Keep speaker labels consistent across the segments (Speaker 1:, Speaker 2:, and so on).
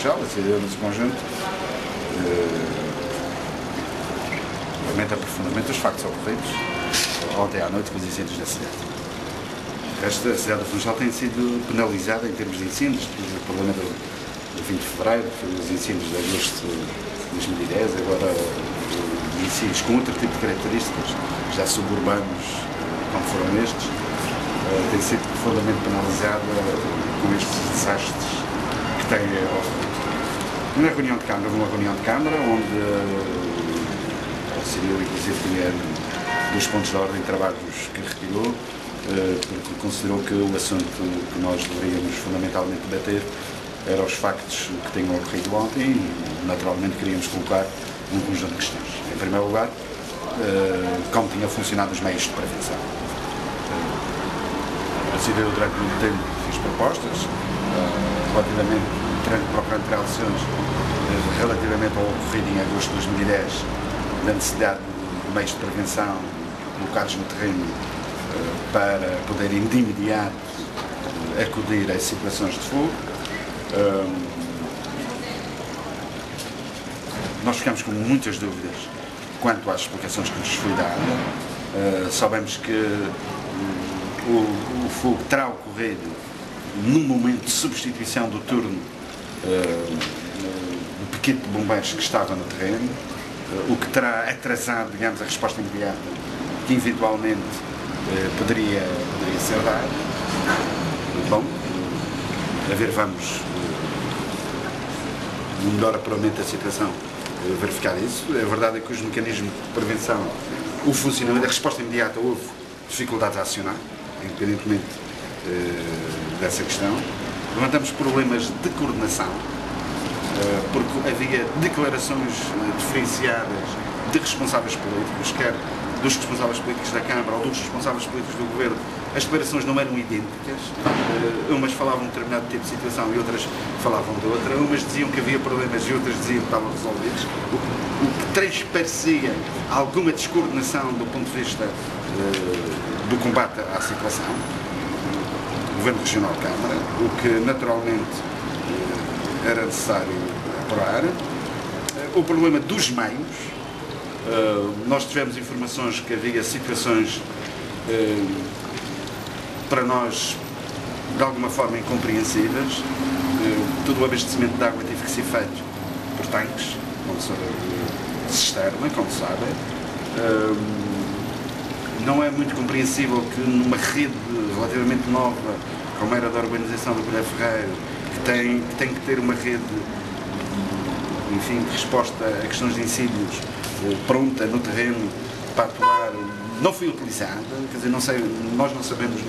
Speaker 1: Funchal, a cidadania do conjunto, lamenta profundamente os factos ocorridos ontem à noite com os incêndios da cidade. A cidade do Funchal tem sido penalizada em termos de incêndios, o problema do 20 de fevereiro, os incêndios de agosto de 2010, agora incêndios com outro tipo de características, já suburbanos, como foram estes, tem sido profundamente penalizada com estes desastres que têm ocorrido. Houve uma reunião de Câmara, onde o Civil, inclusive, tinha dos pontos de ordem de trabalhos que retirou, porque considerou que o assunto que nós deveríamos fundamentalmente debater eram os factos que tinham ocorrido ontem e, naturalmente, queríamos colocar um conjunto de questões. Em primeiro lugar, como tinham funcionado os meios de prevenção. Eu, durante muito tempo, fiz propostas, relativamente, procurando tirar lições, relativamente ao ocorrido em agosto de 2010, da necessidade de meios de prevenção colocados no terreno para poderem de imediato acudir a situações de fogo. Nós ficamos com muitas dúvidas quanto às explicações que nos foi dada. Sabemos que o fogo terá ocorrido num momento de substituição do turno do piquete de bombeiros que estava no terreno, o que terá atrasado, digamos, a resposta imediata que eventualmente poderia ser dada. Bom, a ver, vamos, não demora provavelmente a situação verificar isso. A verdade é que os mecanismos de prevenção, o funcionamento, a resposta imediata, houve dificuldades a acionar, independentemente dessa questão. Levantamos problemas de coordenação, porque havia declarações diferenciadas de responsáveis políticos, quer dos responsáveis políticos da Câmara ou dos responsáveis políticos do Governo. As declarações não eram idênticas, umas falavam de um determinado tipo de situação e outras falavam de outra, umas diziam que havia problemas e outras diziam que estavam resolvidos, o que transparecia alguma descoordenação do ponto de vista do combate à situação, Governo Regional de Câmara, o que naturalmente era necessário apurar. O problema dos meios, nós tivemos informações que havia situações para nós de alguma forma incompreensíveis. Todo o abastecimento de água teve que ser feito por tanques, cisterna, como sabem. Não é muito compreensível que numa rede relativamente nova, como era da urbanização do Colher Ferreiro, que tem que ter uma rede, enfim, de resposta a questões de incêndios pronta no terreno para atuar, não foi utilizada. Quer dizer, nós não sabemos,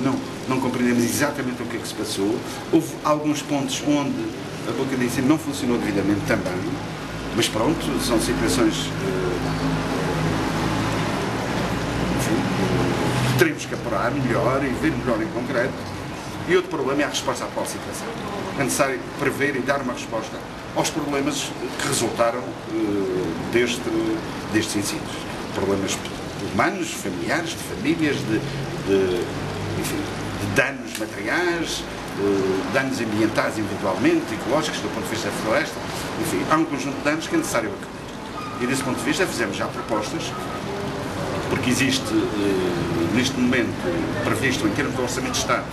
Speaker 1: não compreendemos exatamente o que é que se passou. Houve alguns pontos onde a boca de incêndio não funcionou devidamente também, mas pronto, são situações que teremos que apurar melhor e ver melhor em concreto. E outro problema é a resposta à atual situação. É necessário prever e dar uma resposta aos problemas que resultaram destes incêndios. Problemas humanos, familiares, de famílias, enfim, de danos materiais, danos ambientais eventualmente, ecológicos, do ponto de vista da floresta. Enfim, há um conjunto de danos que é necessário acudir. E desse ponto de vista fizemos já propostas, porque existe neste momento previsto em termos do Orçamento de Estado,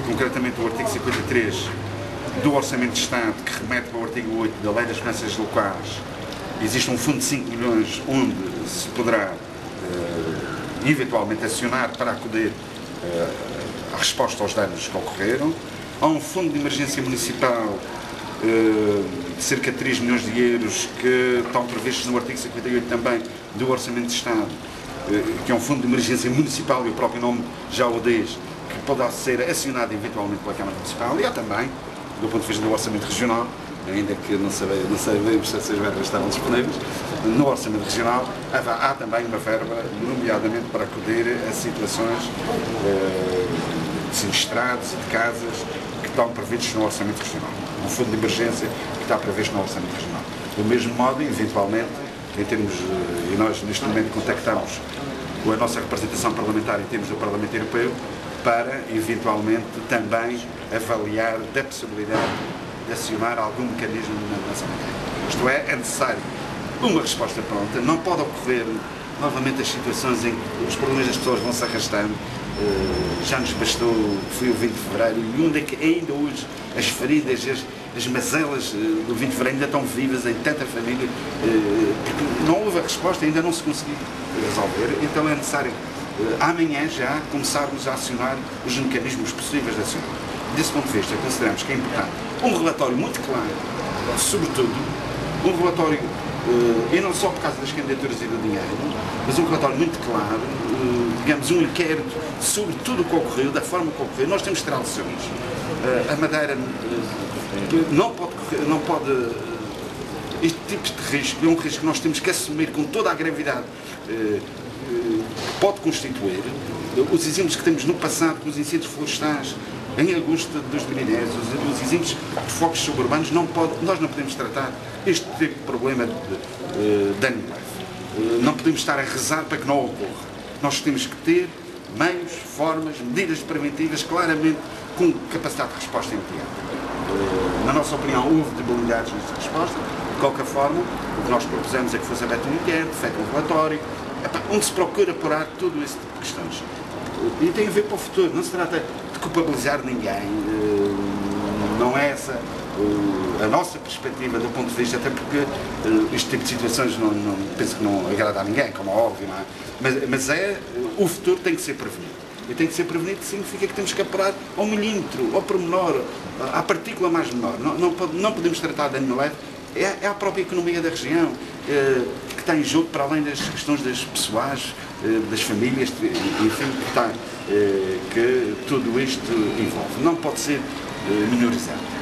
Speaker 1: concretamente o artigo 53 do Orçamento de Estado, que remete para o artigo 8 da Lei das Finanças Locais, existe um fundo de 5 milhões onde se poderá eventualmente acionar para acudir à resposta aos danos que ocorreram. Há um fundo de emergência municipal de cerca de 3 milhões de euros que estão previstos no artigo 58 também do Orçamento de Estado, que é um fundo de emergência municipal, e o próprio nome já o diz, que poderá ser acionado eventualmente pela Câmara Municipal. E há também, do ponto de vista do Orçamento Regional, ainda que não sabemos se essas verbas estavam disponíveis, no Orçamento Regional há também uma verba, nomeadamente para acudir a situações de estradas e de casas que estão previstos no Orçamento Regional. Um fundo de emergência que está previsto no Orçamento Regional. Do mesmo modo, eventualmente, em termos, e nós neste momento contactamos com a nossa representação parlamentar em termos do Parlamento Europeu, para eventualmente também avaliar da possibilidade de acionar algum mecanismo na nossa matéria. Isto é necessário uma resposta pronta, não pode ocorrer novamente as situações em que os problemas das pessoas vão se arrastando. Já nos bastou, foi o 20 de Fevereiro, e onde é que ainda hoje as feridas, as mazelas do 20 de Fevereiro ainda estão vivas em tanta família, porque não houve a resposta, ainda não se conseguiu resolver. Então é necessário amanhã já começarmos a acionar os mecanismos possíveis de acionar. Desse ponto de vista, consideramos que é importante um relatório muito claro, sobretudo um relatório, e não só por causa das candidaturas e do dinheiro, mas um relatório muito claro, digamos, um inquérito sobre tudo o que ocorreu, da forma que ocorreu. Nós temos que tirar lições. A Madeira não pode, este tipo de risco é um risco que nós temos que assumir com toda a gravidade que pode constituir. Os exemplos que temos no passado com os incêndios florestais em agosto dos Pirineus, os exemplos de focos suburbanos, nós não podemos tratar este tipo de problema de dano leve. Não podemos estar a rezar para que não ocorra. Nós temos que ter meios, formas, medidas preventivas, claramente com capacidade de resposta imediata. Na nossa opinião, houve debilidades nesta resposta. De qualquer forma, o que nós propusemos é que fosse aberto um inquérito, feito um relatório, onde se procura apurar todo esse tipo de questões. E tem a ver para o futuro. Não se trata de culpabilizar ninguém. Não é essa a nossa perspectiva do ponto de vista, até porque este tipo de situações penso que não agrada a ninguém, como é óbvio, não é? Mas o futuro tem que ser prevenido. E tem que ser prevenido significa que temos que apurar ao milímetro, ao pormenor, à partícula mais menor. Não podemos tratar de dano leve. É a própria economia da região que está em jogo, para além das questões das pessoais, das famílias, enfim, que tudo isto envolve. Não pode ser minorizado.